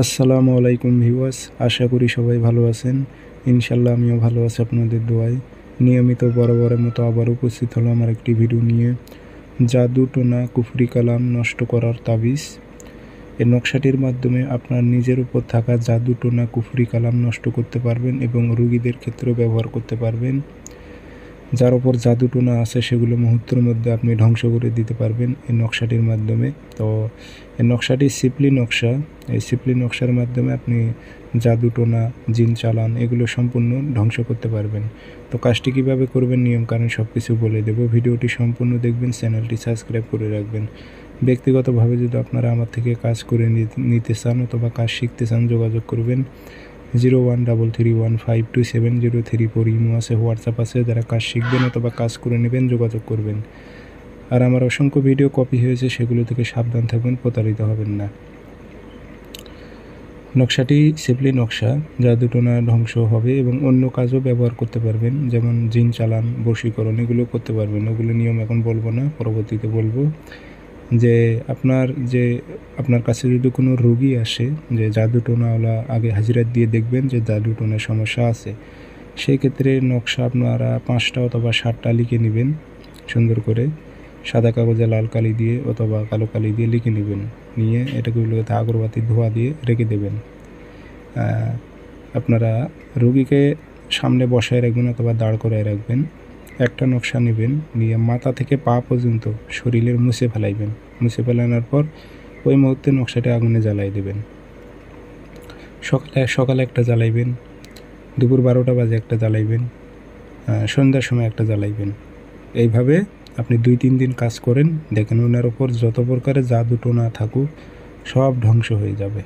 আসসালামু আলাইকুম ভিউয়ার্স, আশা করি সবাই ভালো আছেন। ইনশাল্লাহ আমিও ভালো আছি আপনাদের দোয়ায়। নিয়মিত বরাবরের মতো আবার উপস্থিত হলো আমার একটি ভিডিও নিয়ে। জাদু টোনা কুফরি কালাম নষ্ট করার তাবিজ। এই নকশাটির মাধ্যমে আপনার নিজের উপর থাকা জাদু টোনা কুফরি কালাম নষ্ট করতে পারবেন এবং রোগীদের ক্ষেত্রেও ব্যবহার করতে পারবেন। যার ওপর জাদু টোনা আছে সেগুলো মুহূর্তের মধ্যে আপনি ধ্বংস করে দিতে পারবেন এই নকশাটির মাধ্যমে। তো এই নকশাটি সিপলি নকশা। এই সিপলি নকশার মাধ্যমে আপনি জাদু টোনা, জিন চালান এগুলো সম্পূর্ণ ধ্বংস করতে পারবেন। তো কাজটি কীভাবে করবেন, নিয়মকানুন সব কিছু বলে দেবো। ভিডিওটি সম্পূর্ণ দেখবেন, চ্যানেলটি সাবস্ক্রাইব করে রাখবেন। ব্যক্তিগতভাবে যদি আপনারা আমার থেকে কাজ করে নিতে চান অথবা কাজ শিখতে চান, যোগাযোগ করবেন 0133152703 ইমো আছে, হোয়াটসঅ্যাপ আছে। যারা কাজ শিখবেন অথবা কাজ করে নেবেন যোগাযোগ করবেন। আর আমার অসংখ্য ভিডিও কপি হয়েছে, সেগুলো থেকে সাবধান থাকবেন, প্রতারিত হবেন না। নকশাটি সিপলি নকশা, জাদু টোনা ধ্বংস হবে এবং অন্য কাজও ব্যবহার করতে পারবেন, যেমন জিন চালান, বশীকরণ এগুলো করতে পারবেন। ওগুলো নিয়ম এখন বলবো না, পরবর্তীতে বলবো। যে আপনার কাছে যদি কোনো রোগী আসে যে জাদু টোনাওয়ালা, আগে হাজিরা দিয়ে দেখবেন যে জাদু টোনার সমস্যা আছে। সেই ক্ষেত্রে নকশা আপনারা 5টা অথবা 7টা লিখে নেবেন সুন্দর করে, সাদা কাগজে লাল কালি দিয়ে অথবা কালো কালি দিয়ে লিখে নেবেন। নিয়ে এটাকে আগরবাতির ধোঁয়া দিয়ে রেখে দেবেন। আপনারা রোগীকে সামনে বসায় রাখবেন অথবা দাঁড় করায় রাখবেন। একটা নকশা নেবেন, নিয়ে মাথা থেকে পা পর্যন্ত শরীরের মুছে ফেলাইবেন। মুছে ফেলানোর পর ওই মুহূর্তে নকশাটা আগুনে জ্বালাই দেবেন। সকালে একটা জ্বালাইবেন, দুপুর 12টা বাজে একটা জ্বালাইবেন, সন্ধ্যার সময় একটা জ্বালাইবেন। এইভাবে আপনি 2-3 দিন কাজ করেন, দেখেন ওনার ওপর যত প্রকারের জাদু টোনা থাকুক সব ধ্বংস হয়ে যাবে।